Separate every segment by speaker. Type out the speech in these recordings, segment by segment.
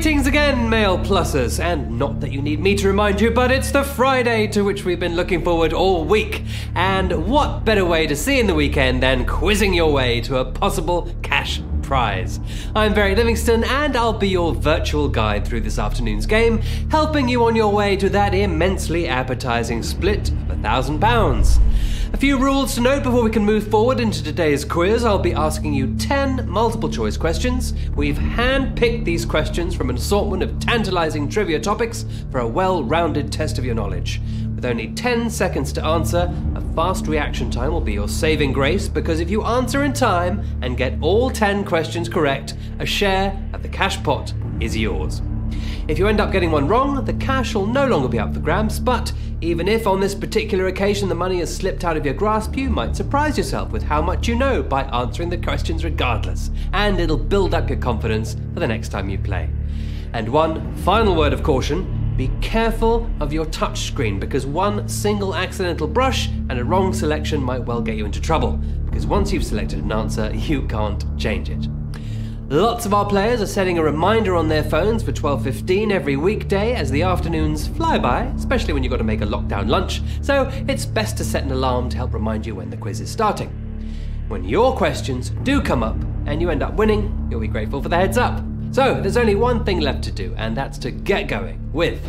Speaker 1: Greetings again, Mail Plussers, and not that you need me to remind you, but it's the Friday to which we've been looking forward all week. And what better way to see in the weekend than quizzing your way to a possible cash prize? I'm Beric Livingston, and I'll be your virtual guide through this afternoon's game, helping you on your way to that immensely appetizing split of £1,000. A few rules to note before we can move forward into today's quiz. I'll be asking you 10 multiple choice questions. We've hand-picked these questions from an assortment of tantalizing trivia topics for a well-rounded test of your knowledge. With only 10 seconds to answer, a fast reaction time will be your saving grace, because if you answer in time and get all 10 questions correct, a share of the cash pot is yours. If you end up getting one wrong, the cash will no longer be up for grabs, but even if on this particular occasion the money has slipped out of your grasp, you might surprise yourself with how much you know by answering the questions regardless, and it'll build up your confidence for the next time you play. And one final word of caution: be careful of your touch screen, because one single accidental brush and a wrong selection might well get you into trouble, because once you've selected an answer, you can't change it. Lots of our players are setting a reminder on their phones for 12:15 every weekday as the afternoons fly by, especially when you've got to make a lockdown lunch, so it's best to set an alarm to help remind you when the quiz is starting. When your questions do come up and you end up winning, you'll be grateful for the heads up. So there's only one thing left to do, and that's to get going with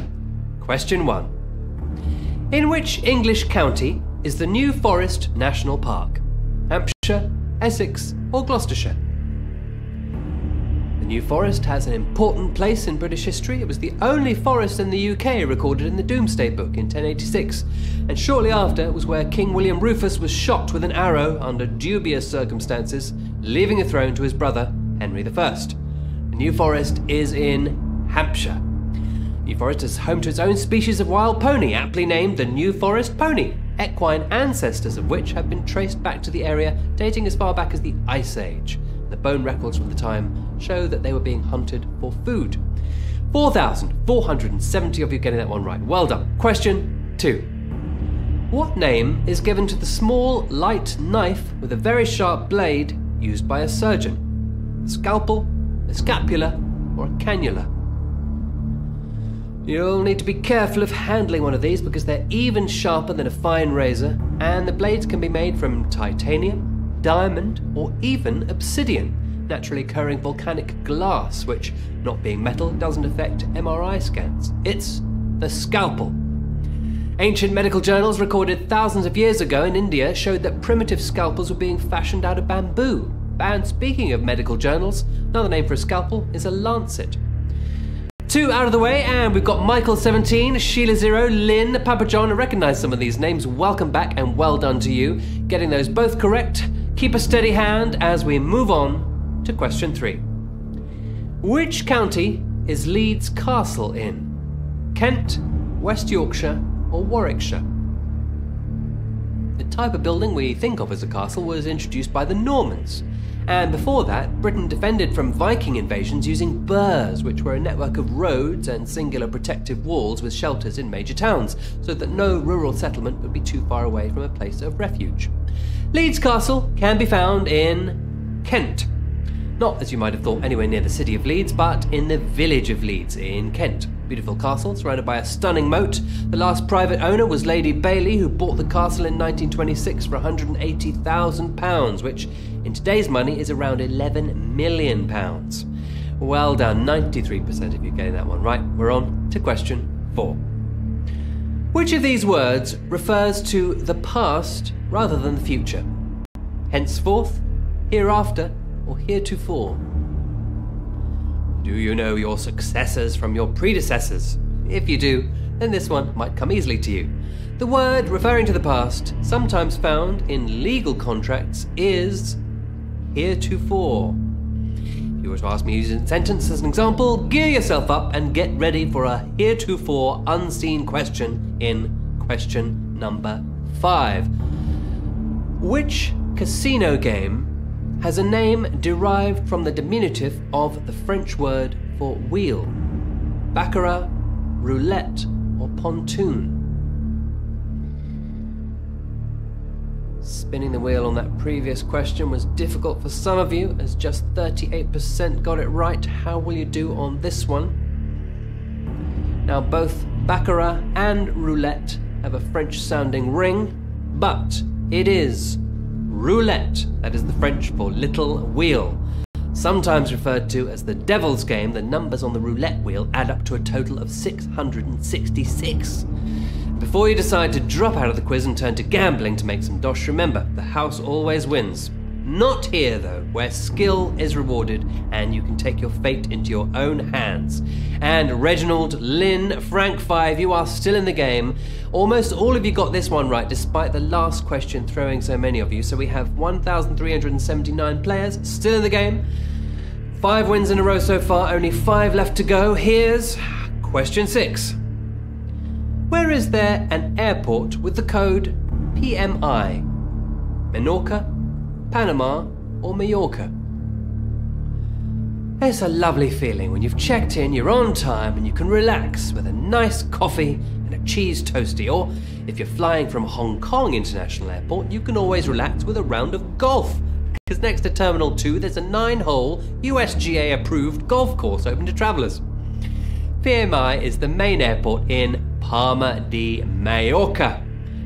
Speaker 1: question 1. In which English county is the New Forest National Park? Hampshire, Essex, or Gloucestershire? The New Forest has an important place in British history. It was the only forest in the UK recorded in the Domesday Book in 1086, and shortly after it was where King William Rufus was shot with an arrow under dubious circumstances, leaving the throne to his brother Henry I. The New Forest is in Hampshire. New Forest is home to its own species of wild pony, aptly named the New Forest pony, equine ancestors of which have been traced back to the area dating as far back as the Ice Age. The bone records from the time show that they were being hunted for food. 4,470 of you getting that one right. Well done. Question 2. What name is given to the small, light knife with a very sharp blade used by a surgeon? A scalpel, a scapula, or a cannula? You'll need to be careful of handling one of these, because they're even sharper than a fine razor, and the blades can be made from titanium, diamond, or even obsidian, naturally occurring volcanic glass, which, not being metal, doesn't affect MRI scans. It's the scalpel. Ancient medical journals recorded thousands of years ago in India showed that primitive scalpels were being fashioned out of bamboo. And speaking of medical journals, another name for a scalpel is a lancet. 2 out of the way, and we've got Michael 17, Sheila 0, Lynn, Papa John. I recognise some of these names. Welcome back and well done to you. Getting those both correct. Keep a steady hand as we move on to question 3. Which county is Leeds Castle in? Kent, West Yorkshire, or Warwickshire? The type of building we think of as a castle was introduced by the Normans. And before that, Britain defended from Viking invasions using burhs, which were a network of roads and singular protective walls with shelters in major towns, so that no rural settlement would be too far away from a place of refuge. Leeds Castle can be found in Kent. Not, as you might have thought, anywhere near the city of Leeds, but in the village of Leeds in Kent. Beautiful castle, surrounded by a stunning moat. The last private owner was Lady Bailey, who bought the castle in 1926 for £180,000, which in today's money is around £11 million. Well done, 93% of you getting that one right. We're on to question 4. Which of these words refers to the past rather than the future? Henceforth, hereafter, or heretofore? Do you know your successors from your predecessors? If you do, then this one might come easily to you. The word referring to the past, sometimes found in legal contracts, is heretofore. If you were to ask me using a sentence as an example, gear yourself up and get ready for a heretofore unseen question in question number 5. Which casino game has a name derived from the diminutive of the French word for wheel? Baccarat, roulette, or pontoon? Spinning the wheel on that previous question was difficult for some of you, as just 38% got it right. How will you do on this one? Now, both baccarat and roulette have a French-sounding ring, but it is roulette. That is the French for little wheel. Sometimes referred to as the devil's game, the numbers on the roulette wheel add up to a total of 666. Before you decide to drop out of the quiz and turn to gambling to make some dosh, remember, the house always wins. Not here, though, where skill is rewarded and you can take your fate into your own hands. And Reginald, Lynn, Frank 5, you are still in the game. Almost all of you got this one right, despite the last question throwing so many of you. So we have 1,379 players still in the game. 5 wins in a row so far, only 5 left to go. Here's question 6. Where is there an airport with the code PMI? Menorca, Panama, or Mallorca? It's a lovely feeling when you've checked in, you're on time, and you can relax with a nice coffee and a cheese toastie. Or if you're flying from Hong Kong International Airport, you can always relax with a round of golf. Because next to Terminal 2, there's a 9-hole USGA-approved golf course open to travellers. PMI is the main airport in Palma de Mallorca,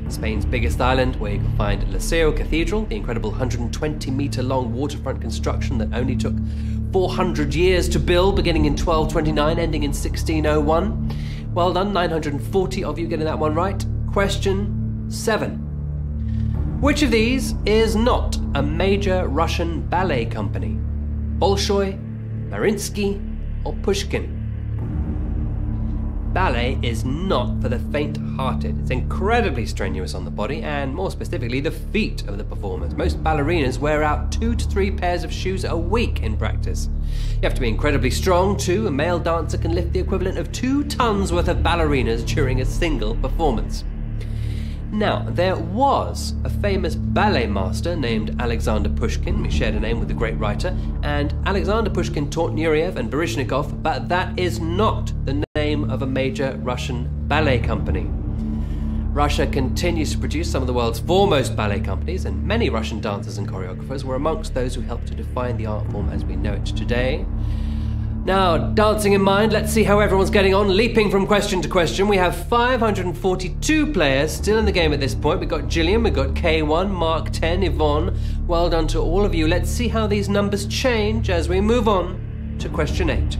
Speaker 1: Spain's biggest island, where you can find Liceo Cathedral, the incredible 120-metre-long waterfront construction that only took 400 years to build, beginning in 1229, ending in 1601. Well done, 940 of you getting that one right. Question 7. Which of these is not a major Russian ballet company? Bolshoi, Mariinsky, or Pushkin? Ballet is not for the faint-hearted. It's incredibly strenuous on the body and, more specifically, the feet of the performers. Most ballerinas wear out 2 to 3 pairs of shoes a week in practice. You have to be incredibly strong too. A male dancer can lift the equivalent of 2 tons worth of ballerinas during a single performance. Now, there was a famous ballet master named Alexander Pushkin. He shared a name with the great writer, and Alexander Pushkin taught Nureyev and Baryshnikov, but that is not the name of a major Russian ballet company. Russia continues to produce some of the world's foremost ballet companies, and many Russian dancers and choreographers were amongst those who helped to define the art form as we know it today. Now, dancing in mind, let's see how everyone's getting on. Leaping from question to question, we have 542 players still in the game at this point. We've got Gillian, we've got K1, Mark 10, Yvonne. Well done to all of you. Let's see how these numbers change as we move on to question 8.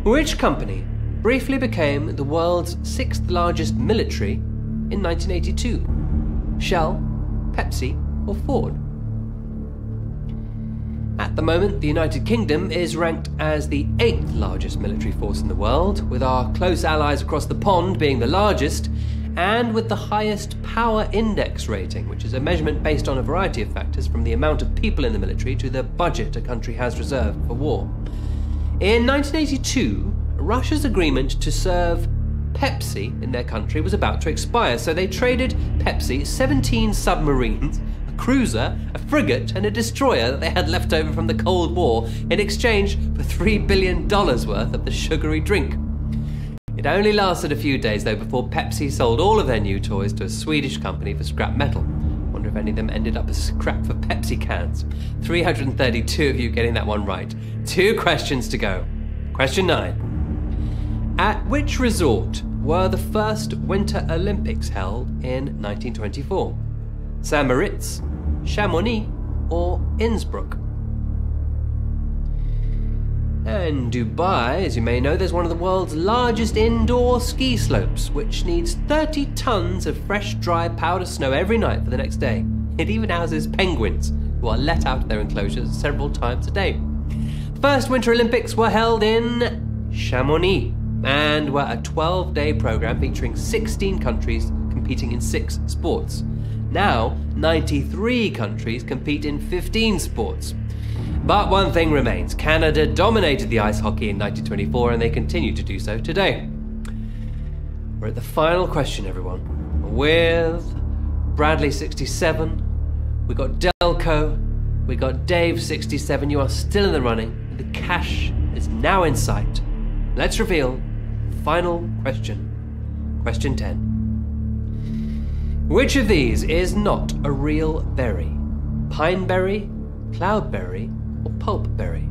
Speaker 1: Which company briefly became the world's 6th largest military in 1982? Shell, Pepsi, or Ford? At the moment, the United Kingdom is ranked as the 8th largest military force in the world, with our close allies across the pond being the largest, and with the highest power index rating, which is a measurement based on a variety of factors, from the amount of people in the military to the budget a country has reserved for war. In 1982, Russia's agreement to serve Pepsi in their country was about to expire, so they traded Pepsi 17 submarines, cruiser, a frigate, and a destroyer that they had left over from the Cold War in exchange for $3 billion worth of the sugary drink. It only lasted a few days, though, before Pepsi sold all of their new toys to a Swedish company for scrap metal. Wonder if any of them ended up as scrap for Pepsi cans. 332 of you getting that one right. 2 questions to go. Question 9. At which resort were the first Winter Olympics held in 1924? St. Moritz, Chamonix, or Innsbruck? And Dubai, as you may know, there's one of the world's largest indoor ski slopes, which needs 30 tons of fresh, dry powder snow every night for the next day. It even houses penguins, who are let out of their enclosures several times a day. The first Winter Olympics were held in Chamonix, and were a 12-day program featuring 16 countries competing in 6 sports. Now, 93 countries compete in 15 sports. But one thing remains. Canada dominated the ice hockey in 1924, and they continue to do so today. We're at the final question, everyone. With Bradley 67, we got Delco, we got Dave 67. You are still in the running, and the cash is now in sight. Let's reveal the final question. Question 10. Which of these is not a real berry? Pineberry, cloudberry, or pulpberry?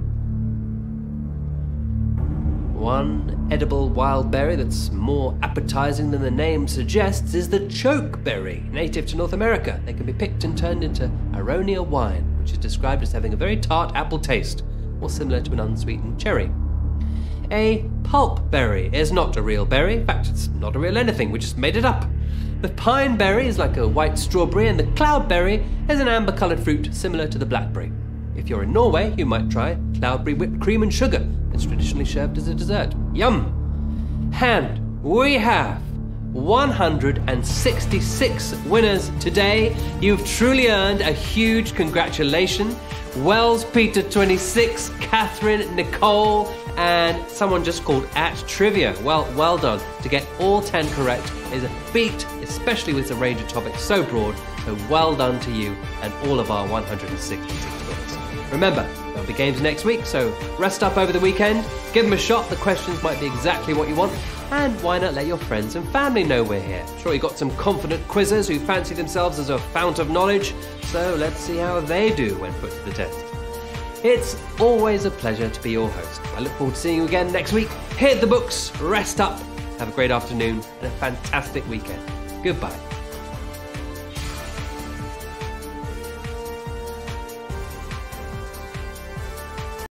Speaker 1: One edible wild berry that's more appetizing than the name suggests is the chokeberry, native to North America. They can be picked and turned into Aronia wine, which is described as having a very tart apple taste, or similar to an unsweetened cherry. A pulp berry is not a real berry. In fact, it's not a real anything. We just made it up. The pine berry is like a white strawberry, and the cloudberry is an amber-coloured fruit similar to the blackberry. If you're in Norway, you might try cloudberry whipped cream and sugar. It's traditionally served as a dessert. Yum! And we have 166 winners today. You've truly earned a huge congratulations. Wells Peter 26, Catherine, Nicole, and someone just called @Trivia. Well done. To get all 10 correct is a feat, especially with the range of topics so broad. So well done to you and all of our 166 winners. Remember, there'll be games next week, so rest up over the weekend. Give them a shot. The questions might be exactly what you want. And why not let your friends and family know we're here? Sure, you got some confident quizzers who fancy themselves as a fount of knowledge, so let's see how they do when put to the test. It's always a pleasure to be your host. I look forward to seeing you again next week. Hit the books, rest up, have a great afternoon, and a fantastic weekend. Goodbye.